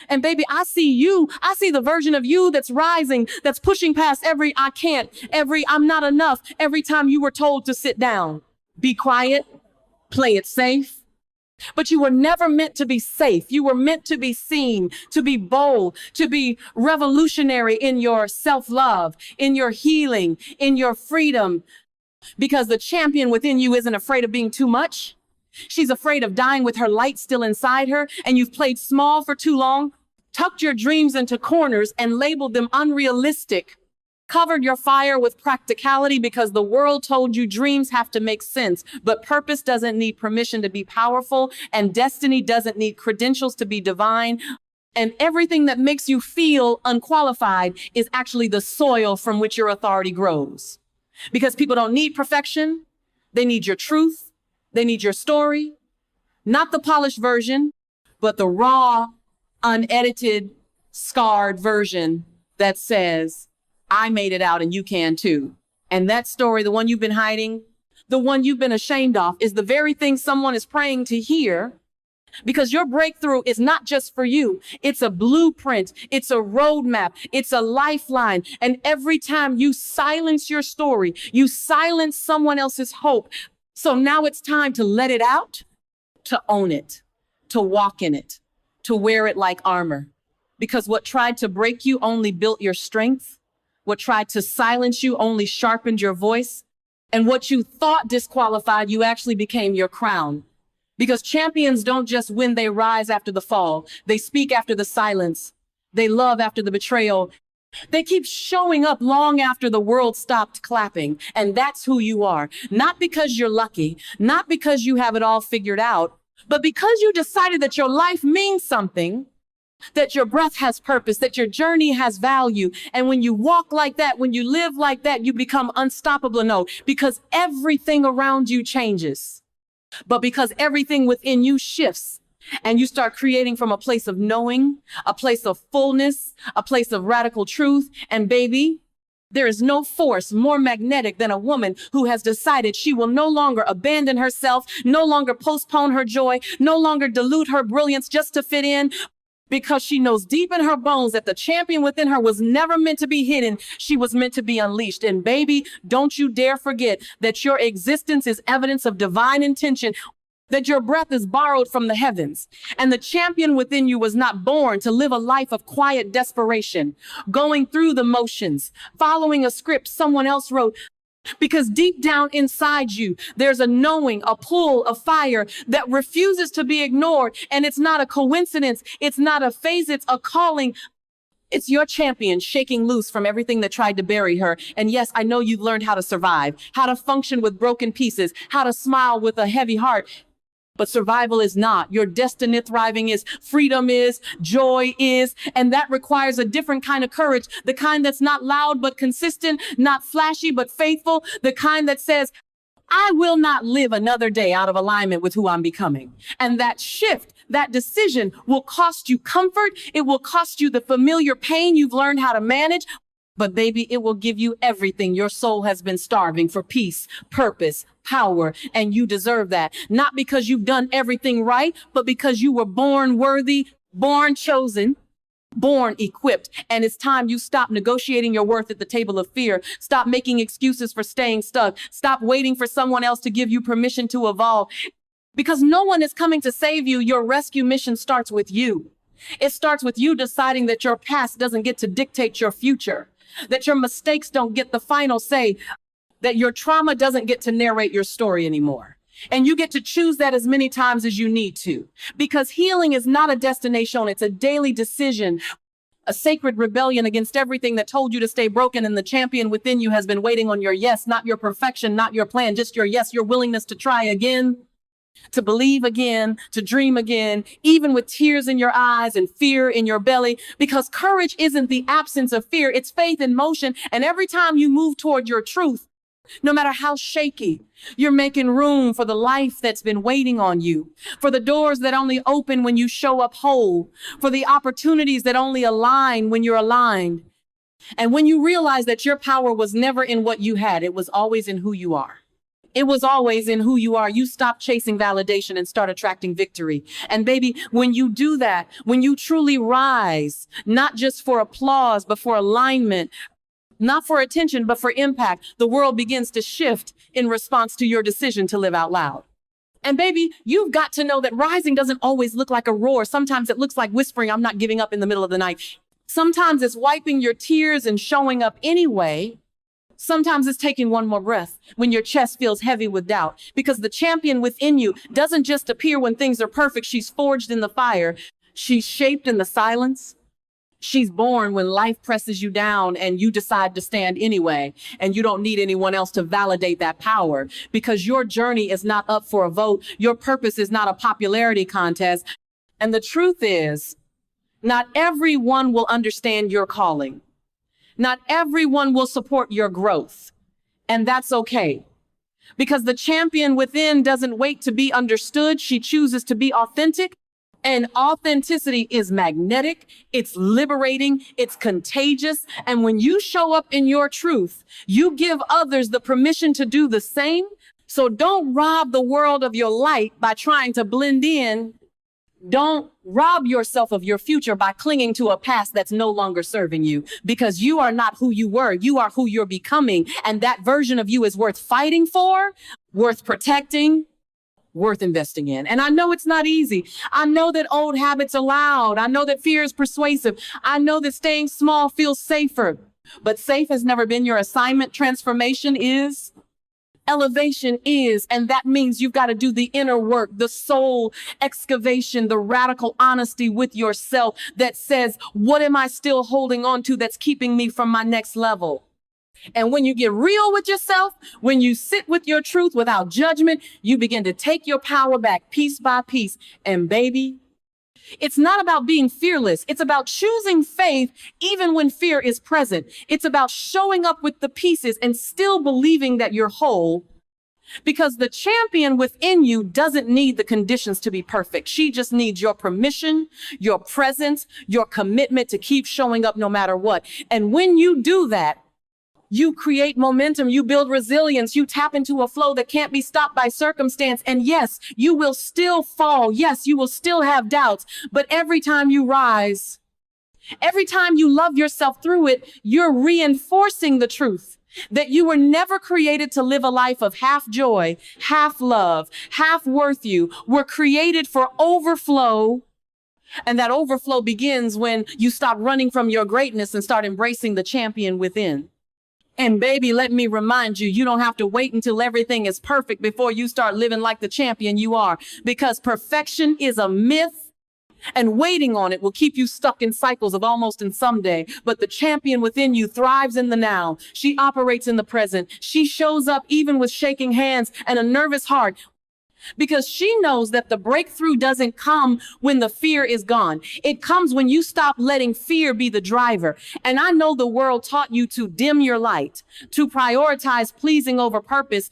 And baby, I see you. I see the version of you that's rising, that's pushing past every I can't, every I'm not enough, every time you were told to sit down. Be quiet, play it safe. But you were never meant to be safe. You were meant to be seen, to be bold, to be revolutionary in your self-love, in your healing, in your freedom. Because the champion within you isn't afraid of being too much. She's afraid of dying with her light still inside her, and you've played small for too long, tucked your dreams into corners and labeled them unrealistic, covered your fire with practicality because the world told you dreams have to make sense, but purpose doesn't need permission to be powerful, and destiny doesn't need credentials to be divine. And everything that makes you feel unqualified is actually the soil from which your authority grows. Because people don't need perfection. They need your truth. They need your story, not the polished version, but the raw, unedited, scarred version that says, I made it out and you can too. And that story, the one you've been hiding, the one you've been ashamed of, is the very thing someone is praying to hear, because your breakthrough is not just for you. It's a blueprint. It's a roadmap. It's a lifeline. And every time you silence your story, you silence someone else's hope. So now it's time to let it out, to own it, to walk in it, to wear it like armor. Because what tried to break you only built your strength. What tried to silence you only sharpened your voice. And what you thought disqualified you actually became your crown. Because champions don't just win, they rise after the fall. They speak after the silence. They love after the betrayal. They keep showing up long after the world stopped clapping. And that's who you are. Not because you're lucky, not because you have it all figured out, but because you decided that your life means something, that your breath has purpose, that your journey has value. And when you walk like that, when you live like that, you become unstoppable. No, because everything around you changes, but because everything within you shifts. And you start creating from a place of knowing, a place of fullness, a place of radical truth. And baby, there is no force more magnetic than a woman who has decided she will no longer abandon herself, no longer postpone her joy, no longer dilute her brilliance just to fit in, because she knows deep in her bones that the champion within her was never meant to be hidden. She was meant to be unleashed. And baby, don't you dare forget that your existence is evidence of divine intention, that your breath is borrowed from the heavens. And the champion within you was not born to live a life of quiet desperation, going through the motions, following a script someone else wrote. Because deep down inside you, there's a knowing, a pull, a fire that refuses to be ignored. And it's not a coincidence. It's not a phase. It's a calling. It's your champion shaking loose from everything that tried to bury her. And yes, I know you've learned how to survive, how to function with broken pieces, how to smile with a heavy heart. But survival is not. Your destiny thriving is, freedom is, joy is, and that requires a different kind of courage, the kind that's not loud but consistent, not flashy but faithful, the kind that says, I will not live another day out of alignment with who I'm becoming. And that shift, that decision will cost you comfort. It will cost you the familiar pain you've learned how to manage. But baby, it will give you everything your soul has been starving for: peace, purpose, power, and you deserve that. Not because you've done everything right, but because you were born worthy, born chosen, born equipped. And it's time you stop negotiating your worth at the table of fear. Stop making excuses for staying stuck. Stop waiting for someone else to give you permission to evolve. Because no one is coming to save you. Your rescue mission starts with you. It starts with you deciding that your past doesn't get to dictate your future, that your mistakes don't get the final say, that your trauma doesn't get to narrate your story anymore. And you get to choose that as many times as you need to, because healing is not a destination. It's a daily decision, a sacred rebellion against everything that told you to stay broken. And the champion within you has been waiting on your yes, not your perfection, not your plan, just your yes, your willingness to try again, to believe again, to dream again, even with tears in your eyes and fear in your belly. Because courage isn't the absence of fear, it's faith in motion. And every time you move toward your truth, no matter how shaky, you're making room for the life that's been waiting on you, for the doors that only open when you show up whole, for the opportunities that only align when you're aligned. And when you realize that your power was never in what you had, it was always in who you are. It was always in who you are. You stop chasing validation and start attracting victory. And baby, when you do that, when you truly rise, not just for applause, but for alignment, not for attention, but for impact, the world begins to shift in response to your decision to live out loud. And baby, you've got to know that rising doesn't always look like a roar. Sometimes it looks like whispering, "I'm not giving up," in the middle of the night. Sometimes it's wiping your tears and showing up anyway. Sometimes it's taking one more breath when your chest feels heavy with doubt, because the champion within you doesn't just appear when things are perfect. She's forged in the fire. She's shaped in the silence. She's born when life presses you down and you decide to stand anyway. And you don't need anyone else to validate that power, because your journey is not up for a vote. Your purpose is not a popularity contest. And the truth is, not everyone will understand your calling. Not everyone will support your growth. And that's okay. Because the champion within doesn't wait to be understood. She chooses to be authentic. And authenticity is magnetic, it's liberating, it's contagious. And when you show up in your truth, you give others the permission to do the same. So don't rob the world of your light by trying to blend in. Don't rob yourself of your future by clinging to a past that's no longer serving you, because you are not who you were. You are who you're becoming. And that version of you is worth fighting for, worth protecting, worth investing in. And I know it's not easy. I know that old habits are loud. I know that fear is persuasive. I know that staying small feels safer, but safe has never been your assignment. Transformation is. Elevation is. And that means you've got to do the inner work, the soul excavation, the radical honesty with yourself that says, what am I still holding on to that's keeping me from my next level? And when you get real with yourself, when you sit with your truth without judgment, you begin to take your power back piece by piece. And baby, it's not about being fearless. It's about choosing faith even when fear is present. It's about showing up with the pieces and still believing that you're whole, because the champion within you doesn't need the conditions to be perfect. She just needs your permission, your presence, your commitment to keep showing up no matter what. And when you do that, you create momentum, you build resilience, you tap into a flow that can't be stopped by circumstance. And yes, you will still fall. Yes, you will still have doubts. But every time you rise, every time you love yourself through it, you're reinforcing the truth that you were never created to live a life of half joy, half love, half worth. You were created for overflow. And that overflow begins when you stop running from your greatness and start embracing the champion within. And baby, let me remind you, you don't have to wait until everything is perfect before you start living like the champion you are, because perfection is a myth, and waiting on it will keep you stuck in cycles of almost and someday. But the champion within you thrives in the now. She operates in the present. She shows up even with shaking hands and a nervous heart, because she knows that the breakthrough doesn't come when the fear is gone. It comes when you stop letting fear be the driver. And I know the world taught you to dim your light, to prioritize pleasing over purpose,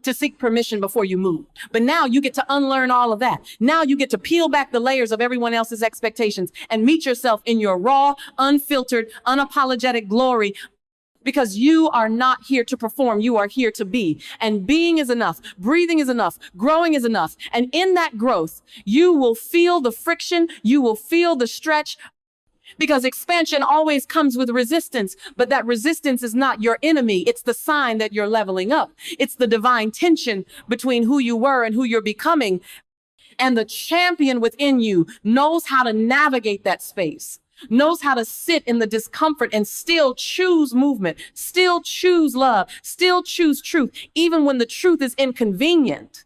to seek permission before you move. But now you get to unlearn all of that. Now you get to peel back the layers of everyone else's expectations and meet yourself in your raw, unfiltered, unapologetic glory. Because you are not here to perform, you are here to be. And being is enough, breathing is enough, growing is enough. And in that growth, you will feel the friction, you will feel the stretch, because expansion always comes with resistance. But that resistance is not your enemy. It's the sign that you're leveling up. It's the divine tension between who you were and who you're becoming. And the champion within you knows how to navigate that space, knows how to sit in the discomfort and still choose movement, still choose love, still choose truth, even when the truth is inconvenient.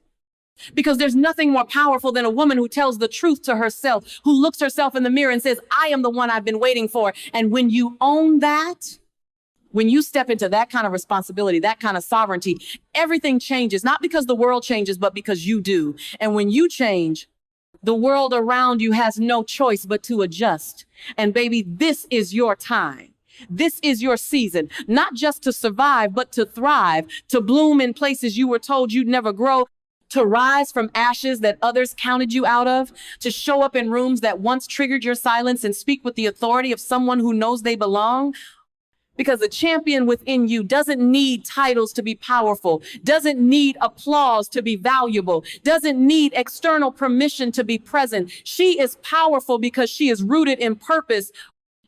Because there's nothing more powerful than a woman who tells the truth to herself, who looks herself in the mirror and says, I am the one I've been waiting for. And when you own that, when you step into that kind of responsibility, that kind of sovereignty, everything changes, not because the world changes, but because you do. And when you change, the world around you has no choice but to adjust. And baby, this is your time. This is your season, not just to survive, but to thrive, to bloom in places you were told you'd never grow, to rise from ashes that others counted you out of, to show up in rooms that once triggered your silence and speak with the authority of someone who knows they belong. Because the champion within you doesn't need titles to be powerful, doesn't need applause to be valuable, doesn't need external permission to be present. She is powerful because she is rooted in purpose.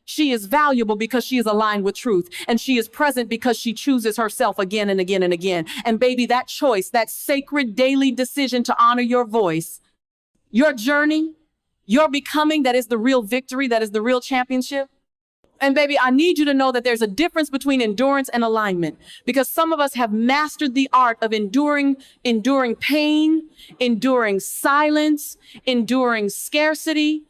She is valuable because she is aligned with truth. And she is present because she chooses herself again and again and again. And baby, that choice, that sacred daily decision to honor your voice, your journey, your becoming, that is the real victory, that is the real championship. And baby, I need you to know that there's a difference between endurance and alignment, because some of us have mastered the art of enduring pain, enduring silence, enduring scarcity,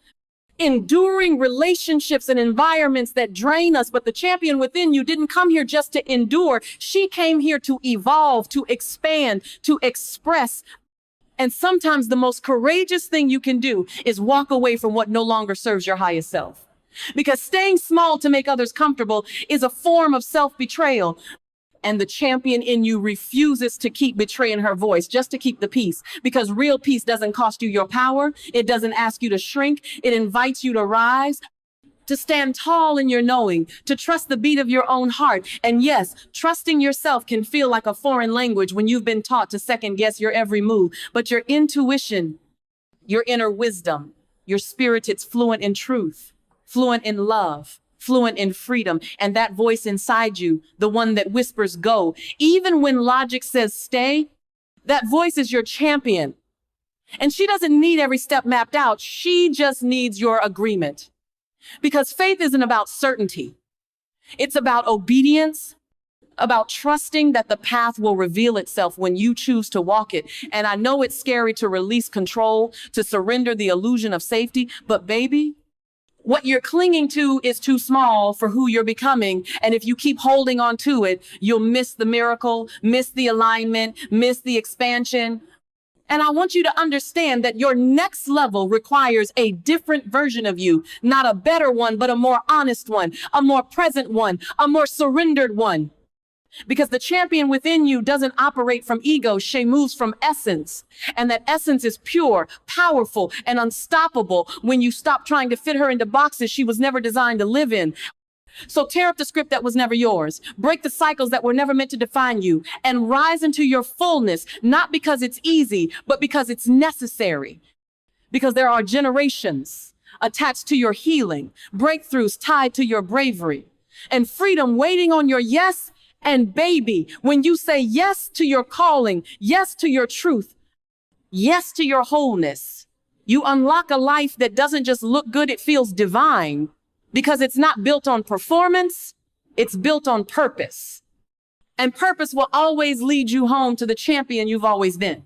enduring relationships and environments that drain us. But the champion within you didn't come here just to endure. She came here to evolve, to expand, to express. And sometimes the most courageous thing you can do is walk away from what no longer serves your highest self. Because staying small to make others comfortable is a form of self-betrayal. And the champion in you refuses to keep betraying her voice just to keep the peace. Because real peace doesn't cost you your power. It doesn't ask you to shrink. It invites you to rise, to stand tall in your knowing, to trust the beat of your own heart. And yes, trusting yourself can feel like a foreign language when you've been taught to second guess your every move. But your intuition, your inner wisdom, your spirit, it's fluent in truth, fluent in love, fluent in freedom. And that voice inside you, the one that whispers go, even when logic says stay, that voice is your champion. And she doesn't need every step mapped out. She just needs your agreement. Because faith isn't about certainty. It's about obedience, about trusting that the path will reveal itself when you choose to walk it. And I know it's scary to release control, to surrender the illusion of safety, but baby, what you're clinging to is too small for who you're becoming. And if you keep holding on to it, you'll miss the miracle, miss the alignment, miss the expansion. And I want you to understand that your next level requires a different version of you, not a better one, but a more honest one, a more present one, a more surrendered one. Because the champion within you doesn't operate from ego. She moves from essence. And that essence is pure, powerful, and unstoppable when you stop trying to fit her into boxes she was never designed to live in. So tear up the script that was never yours. Break the cycles that were never meant to define you. And rise into your fullness, not because it's easy, but because it's necessary. Because there are generations attached to your healing, breakthroughs tied to your bravery, and freedom waiting on your yes. And baby, when you say yes to your calling, yes to your truth, yes to your wholeness, you unlock a life that doesn't just look good, it feels divine. Because it's not built on performance, it's built on purpose. And purpose will always lead you home to the champion you've always been.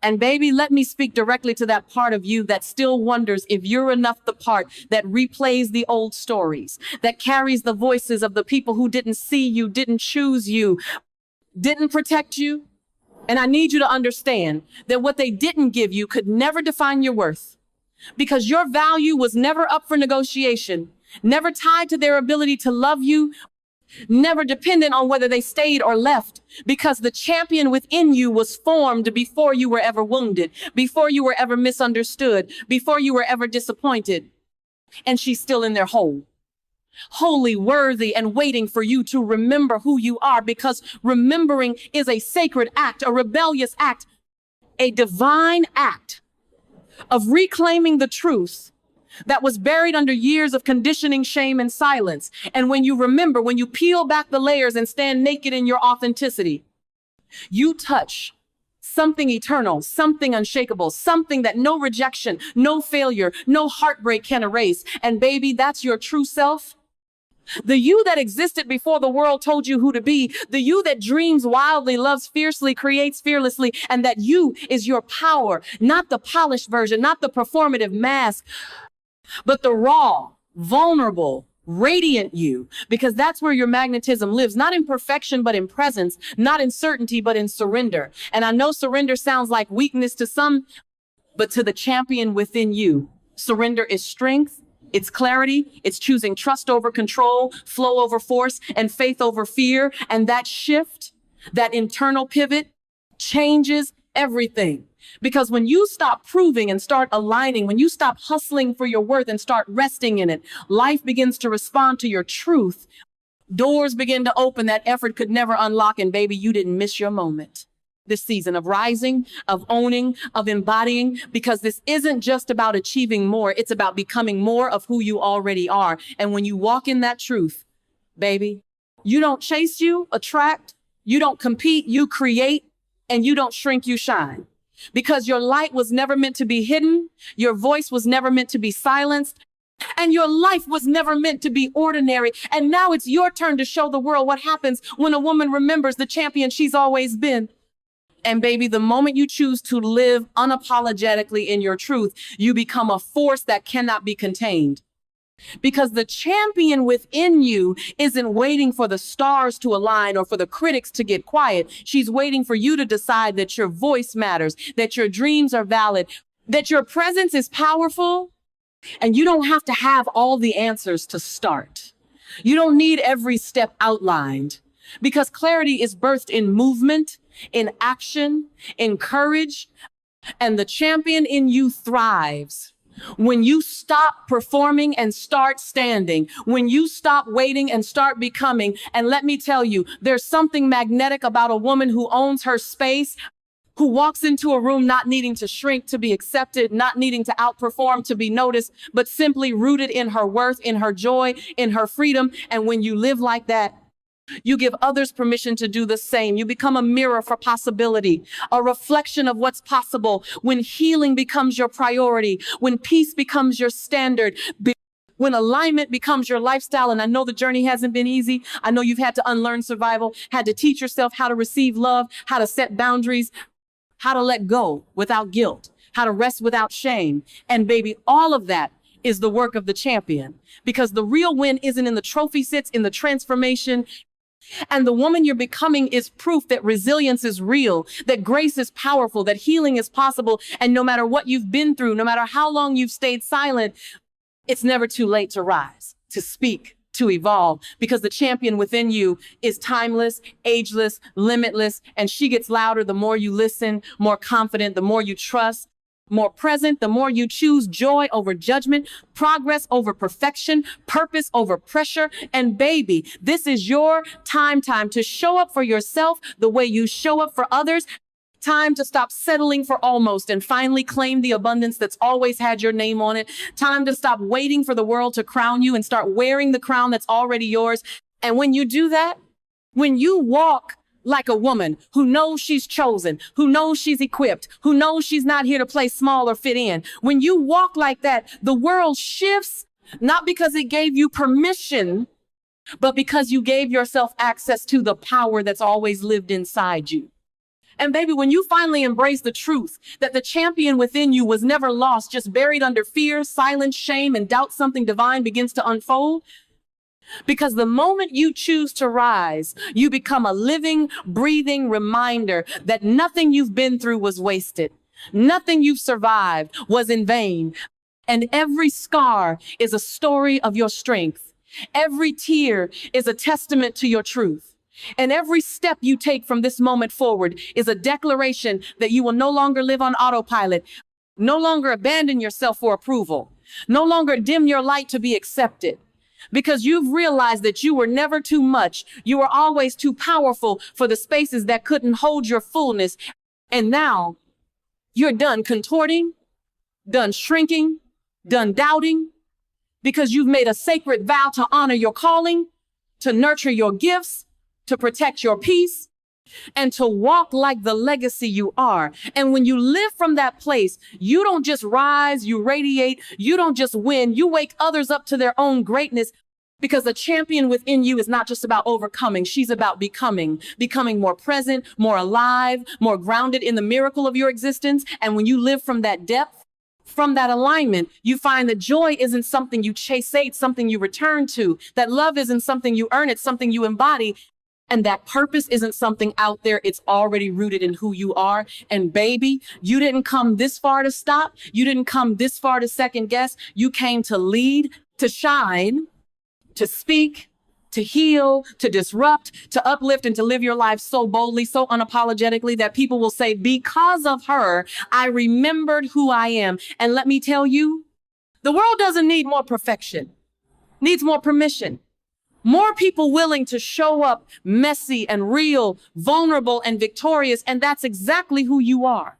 And baby, let me speak directly to that part of you that still wonders if you're enough, the part that replays the old stories, that carries the voices of the people who didn't see you, didn't choose you, didn't protect you. And I need you to understand that what they didn't give you could never define your worth, because your value was never up for negotiation, never tied to their ability to love you, never dependent on whether they stayed or left, because the champion within you was formed before you were ever wounded, before you were ever misunderstood, before you were ever disappointed. And she's still in there whole, wholly worthy, and waiting for you to remember who you are, because remembering is a sacred act, a rebellious act, a divine act of reclaiming the truth that was buried under years of conditioning, shame, and silence. And when you remember, when you peel back the layers and stand naked in your authenticity, you touch something eternal, something unshakable, something that no rejection, no failure, no heartbreak can erase. And baby, that's your true self. The you that existed before the world told you who to be, the you that dreams wildly, loves fiercely, creates fearlessly, and that you is your power, not the polished version, not the performative mask, but the raw, vulnerable, radiant you, because that's where your magnetism lives, not in perfection, but in presence, not in certainty, but in surrender. And I know surrender sounds like weakness to some, but to the champion within you, surrender is strength. It's clarity. It's choosing trust over control, flow over force, and faith over fear. And that shift, that internal pivot, changes everything. Because when you stop proving and start aligning, when you stop hustling for your worth and start resting in it, life begins to respond to your truth Doors begin to open that effort could never unlock. And baby, you didn't miss your moment this season of rising, of owning, of embodying, because this isn't just about achieving more. It's about becoming more of who you already are. And when you walk in that truth, baby, you don't chase, you attract, you don't compete, you create, and you don't shrink, you shine. Because your light was never meant to be hidden. Your voice was never meant to be silenced. And your life was never meant to be ordinary. And now it's your turn to show the world what happens when a woman remembers the champion she's always been. And baby, the moment you choose to live unapologetically in your truth, you become a force that cannot be contained. Because the champion within you isn't waiting for the stars to align or for the critics to get quiet. She's waiting for you to decide that your voice matters, that your dreams are valid, that your presence is powerful, and you don't have to have all the answers to start. You don't need every step outlined, because clarity is birthed in movement, in action, in courage, and the champion in you thrives when you stop performing and start standing, when you stop waiting and start becoming. And let me tell you, there's something magnetic about a woman who owns her space, who walks into a room not needing to shrink to be accepted, not needing to outperform to be noticed, but simply rooted in her worth, in her joy, in her freedom. And when you live like that, you give others permission to do the same. You become a mirror for possibility, a reflection of what's possible when healing becomes your priority, when peace becomes your standard, when alignment becomes your lifestyle. And I know the journey hasn't been easy. I know you've had to unlearn survival, had to teach yourself how to receive love, how to set boundaries, how to let go without guilt, how to rest without shame. And baby, all of that is the work of the champion, because the real win isn't in the trophy, sits in the transformation. And the woman you're becoming is proof that resilience is real, that grace is powerful, that healing is possible. And no matter what you've been through, no matter how long you've stayed silent, it's never too late to rise, to speak, to evolve, because the champion within you is timeless, ageless, limitless. And she gets louder the more you listen, more confident, the more you trust, more present, the more you choose joy over judgment, progress over perfection, purpose over pressure. And baby, this is your time to show up for yourself the way you show up for others. Time to stop settling for almost and finally claim the abundance that's always had your name on it. Time to stop waiting for the world to crown you and start wearing the crown that's already yours. And when you do that, when you walk like a woman who knows she's chosen, who knows she's equipped, who knows she's not here to play small or fit in. When you walk like that, the world shifts, not because it gave you permission, but because you gave yourself access to the power that's always lived inside you. And baby, when you finally embrace the truth that the champion within you was never lost, just buried under fear, silence, shame, and doubt, something divine begins to unfold. Because the moment you choose to rise, you become a living, breathing reminder that nothing you've been through was wasted. Nothing you've survived was in vain. And every scar is a story of your strength. Every tear is a testament to your truth. And every step you take from this moment forward is a declaration that you will no longer live on autopilot, no longer abandon yourself for approval, no longer dim your light to be accepted. Because you've realized that you were never too much. You were always too powerful for the spaces that couldn't hold your fullness. And now you're done contorting, done shrinking, done doubting, because you've made a sacred vow to honor your calling, to nurture your gifts, to protect your peace, and to walk like the legacy you are. And when you live from that place, you don't just rise, you radiate, you don't just win, you wake others up to their own greatness, because the champion within you is not just about overcoming, she's about becoming more present, more alive, more grounded in the miracle of your existence. And when you live from that depth, from that alignment, you find that joy isn't something you chase, it's something you return to, that love isn't something you earn, it's something you embody. And that purpose isn't something out there, it's already rooted in who you are. And baby, you didn't come this far to stop. You didn't come this far to second guess. You came to lead, to shine, to speak, to heal, to disrupt, to uplift, and to live your life so boldly, so unapologetically that people will say, because of her, I remembered who I am. And let me tell you, the world doesn't need more perfection, needs more permission. More people willing to show up messy and real, vulnerable and victorious. And that's exactly who you are.